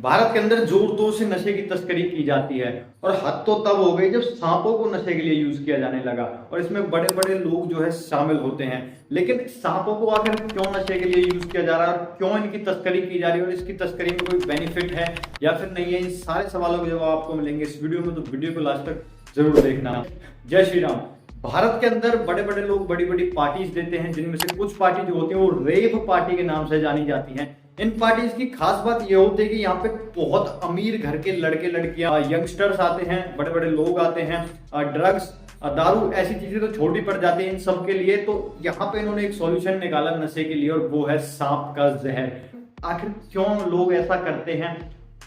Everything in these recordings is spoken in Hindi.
भारत के अंदर जोर तोर से नशे की तस्करी की जाती है और हद तो तब हो गई जब सांपों को नशे के लिए यूज किया जाने लगा और इसमें बड़े बड़े लोग जो है शामिल होते हैं। लेकिन सांपों को आखिर क्यों नशे के लिए यूज किया जा रहा है और क्यों इनकी तस्करी की जा रही है और इसकी तस्करी में कोई बेनिफिट है या फिर नहीं है, इन सारे सवालों के जवाब आपको मिलेंगे इस वीडियो में, तो वीडियो को लास्ट तक जरूर देखना। जय श्री राम। भारत के अंदर बड़े बड़े लोग बड़ी बड़ी पार्टीज देते हैं, जिनमें से कुछ पार्टी जो होती है वो रेव पार्टी के नाम से जानी जाती हैं। इन पार्टीज की खास बात यह होती है कि यहाँ पे बहुत अमीर घर के लड़के लड़कियां, यंगस्टर्स आते हैं, बड़े बड़े लोग आते हैं, ड्रग्स, दारू, ऐसी चीजें तो छोटी पड़ जाती है इन सब के लिए। तो यहाँ पे इन्होंने एक सॉल्यूशन निकाला नशे के लिए और वो है सांप का जहर। आखिर क्यों लोग ऐसा करते हैं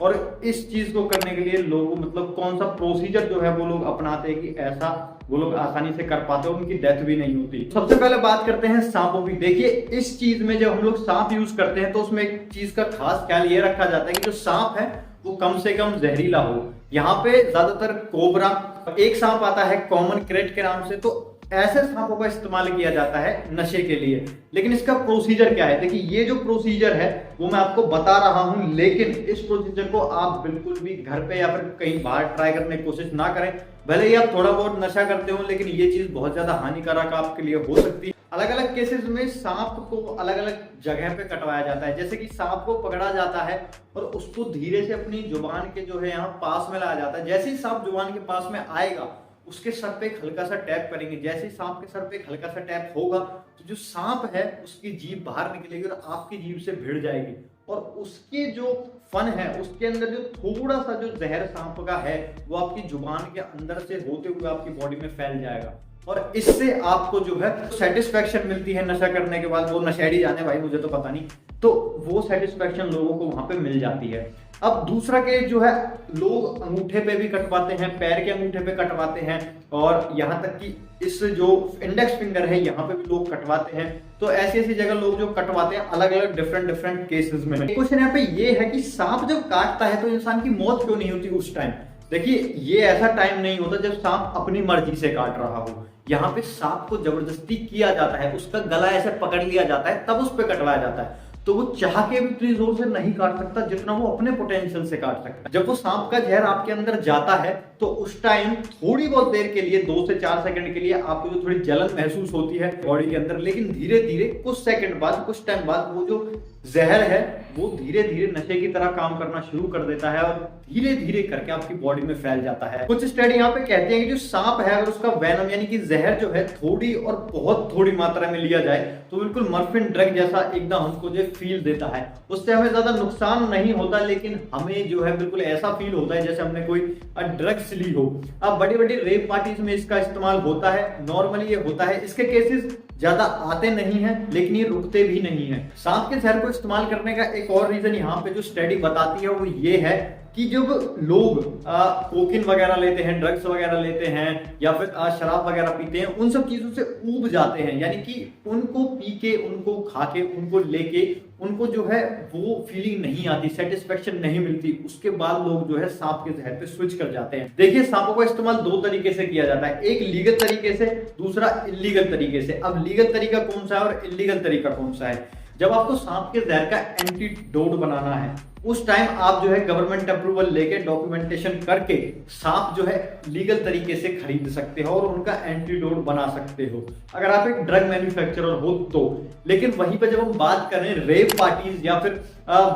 और इस चीज को करने के लिए लोग मतलब कौन सा प्रोसीजर जो है वो लोग अपनाते हैं कि ऐसा वो लोग आसानी से कर पाते हैं, उनकी डेथ भी नहीं होती। सबसे पहले बात करते हैं सांपों की। देखिए, इस चीज में जब हम लोग सांप यूज करते हैं तो उसमें एक चीज का खास ख्याल ये रखा जाता है कि जो सांप है वो कम से कम जहरीला हो। यहाँ पे ज्यादातर कोबरा, एक सांप आता है कॉमन क्रेट के नाम से, तो ऐसे सांपों का इस्तेमाल किया जाता है नशे के लिए। लेकिन इसका प्रोसीजर क्या है? देखिए, ये जो प्रोसीजर है वो मैं आपको बता रहा हूं, लेकिन इस प्रोसीजर को आप बिल्कुल भी घर पे या फिर कहीं बाहर ट्राई करने की कोशिश ना करें। भले ही आप थोड़ा बहुत नशा करते हो, लेकिन ये चीज बहुत ज्यादा हानिकारक आपके लिए हो सकती है। अलग अलग केसेस में सांप को अलग अलग जगह पे कटवाया जाता है। जैसे कि सांप को पकड़ा जाता है और उसको धीरे से अपनी जुबान के जो है यहाँ पास में लाया जाता है। जैसे ही सांप जुबान के पास में आएगा उसके सर पे एक हल्का सा टैप करेंगे। जैसे ही सांप के सर पे एक हल्का सा टैप होगा तो जो सांप है उसकी जीभ बाहर निकलेगी और आपकी जीभ से भिड़ जाएगी और उसके जो फन है उसके अंदर जो थोड़ा सा जो जहर सांप का है वो आपकी जुबान के अंदर से होते हुए आपकी बॉडी में फैल जाएगा और इससे आपको जो है सेटिस्फेक्शन मिलती है नशा करने के बाद। वो नशेड़ी जाने भाई, मुझे तो पता नहीं, तो वो सेटिस्फेक्शन लोगों को वहां पे मिल जाती है। अब दूसरा केस जो है, लोग अंगूठे पे भी कटवाते हैं, पैर के अंगूठे पे कटवाते हैं और यहाँ तक कि इस जो इंडेक्स फिंगर है यहाँ पे भी लोग कटवाते हैं। तो ऐसी ऐसी जगह लोग जो कटवाते हैं अलग अलग डिफरेंट केसेस में। क्वेश्चन यहाँ पे ये है कि सांप जब काटता है तो इंसान की मौत क्यों नहीं होती उस टाइम? देखिए, ये ऐसा टाइम नहीं होता जब सांप अपनी मर्जी से काट रहा हो। यहाँ पे सांप को जबरदस्ती किया जाता है, उसका गला ऐसे पकड़ लिया जाता है, तब उस पर कटवाया जाता है। तो वो चाह के भी इतनी जोर से नहीं काट सकता जितना वो अपने पोटेंशियल से काट सकता है। जब वो सांप का जहर आपके अंदर जाता है तो उस टाइम थोड़ी बहुत देर के लिए 2 से 4 सेकंड के लिए आपको जो थोड़ी जलन महसूस होती है बॉडी के अंदर, लेकिन धीरे धीरे कुछ सेकंड बाद, कुछ टाइम बाद वो जो जहर है वो धीरे धीरे नशे की तरह काम करना शुरू कर देता है और धीरे धीरे करके आपकी बॉडी में फैल जाता है। कुछ स्टडी यहाँ पे कहते हैं कि जो सांप है अगर उसका वेनम यानी कि जहर जो है थोड़ी और बहुत थोड़ी मात्रा में लिया जाए तो बिल्कुल मॉर्फिन ड्रग जैसा एकदम हमको जो फील देता है। उससे हमें ज्यादा नुकसान नहीं होता, लेकिन हमें जो है बिल्कुल ऐसा फील होता है जैसे हमने कोई ड्रग्स ली हो। अब बड़ी बड़ी रेप पार्टीज में इसका इस्तेमाल होता है, नॉर्मली ये होता है। इसके केसेस ज्यादा आते नहीं हैं लेकिन ये रुकते भी नहीं है। सांप के जहर को इस्तेमाल करने का एक और रीजन यहाँ पे जो स्टडी बताती है वो ये है कि जब लोग कोकीन वगैरह लेते हैं, ड्रग्स वगैरह लेते हैं या फिर शराब वगैरह पीते हैं, उन सब चीजों से ऊब जाते हैं, यानी कि उनको पी के, उनको खा के, उनको लेके उनको जो है वो फीलिंग नहीं आती, सेटिस्फेक्शन नहीं मिलती। उसके बाद लोग जो है सांप के जहर पे स्विच कर जाते हैं। देखिए, सांपों का इस्तेमाल 2 तरीके से किया जाता है, एक लीगल तरीके से, दूसरा इलीगल तरीके से। अब लीगल तरीका कौन सा है और इलीगल तरीका कौन सा है? जब आपको सांप के जहर का एंटीडोट बनाना है उस टाइम आप जो है गवर्नमेंट अप्रूवल लेके, डॉक्यूमेंटेशन करके सांप जो है लीगल तरीके से खरीद सकते हो और उनका एंटीडोट बना सकते हो अगर आप एक ड्रग मैन्युफैक्चरर हो तो। लेकिन वहीं पर जब हम बात करें रेप पार्टीज या फिर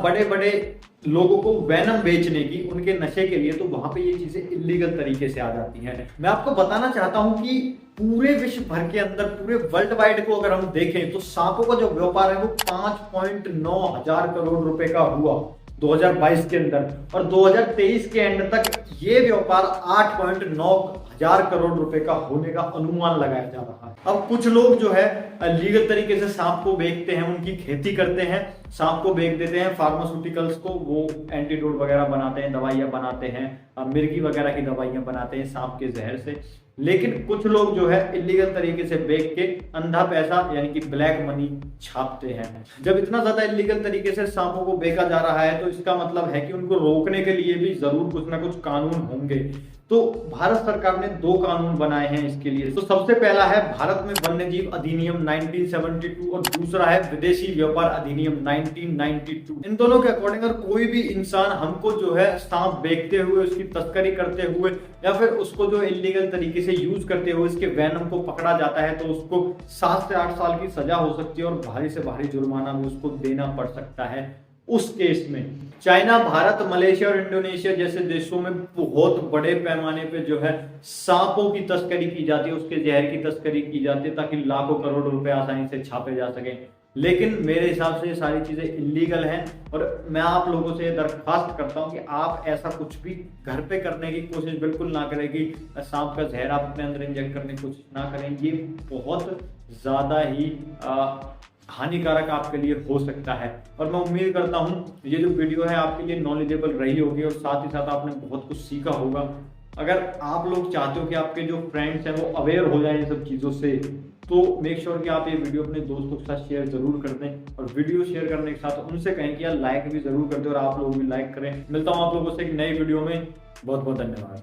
बड़े बड़े लोगों को वेनम बेचने की उनके नशे के लिए, तो वहां पे ये चीजें इलीगल तरीके से आ जाती हैं। मैं आपको बताना चाहता हूं कि पूरे विश्व भर के अंदर, पूरे वर्ल्ड वाइड को अगर हम देखें तो सांपों का जो व्यापार है वो 5.9 हजार करोड़ रुपए का हुआ 2022 के अंदर और 2023 के एंड तक ये व्यापार 8.9 हजार करोड़ रुपए का होने का अनुमान लगाया जा रहा है। अब कुछ लोग जो है लीगल तरीके से सांप को बेचते हैं, उनकी खेती करते हैं, सांप को बेच देते हैं फार्मास्यूटिकल्स को, वो एंटीडोट वगैरह बनाते हैं, दवाइयां बनाते हैं, मिर्गी वगैरह की दवाइयां बनाते हैं सांप के जहर से। लेकिन कुछ लोग जो है इलीगल तरीके से बेच के अंधा पैसा यानी कि ब्लैक मनी छापते हैं। जब इतना ज्यादा इलीगल तरीके से सांपों को बेचा जा रहा है तो इसका मतलब है कि उनको रोकने के लिए भी जरूर कुछ ना कुछ कानून होंगे। तो भारत सरकार ने 2 कानून बनाए हैं इसके लिए। तो सबसे पहला है भारत में वन्यजीव अधिनियम 1972 और दूसरा है विदेशी व्यापार अधिनियम 1992। इन दोनों के अकॉर्डिंग अगर कोई भी इंसान हमको जो है सांप बेचते हुए, उसकी तस्करी करते हुए या फिर उसको जो इलीगल तरीके से यूज करते हुए इसके वेनम को पकड़ा जाता है तो उसको 7 से 8 साल की सजा हो सकती है और भारी से भारी जुर्माना भी उसको देना पड़ सकता है। उस केस में चाइना, भारत, मलेशिया और इंडोनेशिया जैसे देशों में बहुत बड़े पैमाने पे जो है सांपों की तस्करी की जाती है, उसके जहर की तस्करी की जाती है ताकि लाखों करोड़ रुपए आसानी से छापे जा सके। लेकिन मेरे हिसाब से ये सारी चीजें इलीगल हैं और मैं आप लोगों से दरख्वास्त करता हूं कि आप ऐसा कुछ भी घर पे करने की कोशिश बिल्कुल ना करें कि सांप का जहर आप अपने अंदर इंजेक्ट करने की कोशिश ना करें। ये बहुत ज्यादा ही हानिकारक आपके लिए हो सकता है। और मैं उम्मीद करता हूं ये जो वीडियो है आपके लिए नॉलेजेबल रही होगी और साथ ही साथ आपने बहुत कुछ सीखा होगा। अगर आप लोग चाहते हो कि आपके जो फ्रेंड्स हैं वो अवेयर हो जाए इन सब चीज़ों से, तो मेक श्योर कि आप ये वीडियो अपने दोस्तों के साथ शेयर जरूर कर दें और वीडियो शेयर करने के साथ उनसे कहें कि यार लाइक भी जरूर कर दें और आप लोग भी लाइक करें। मिलता हूँ आप लोगों से एक नई वीडियो में। बहुत बहुत धन्यवाद।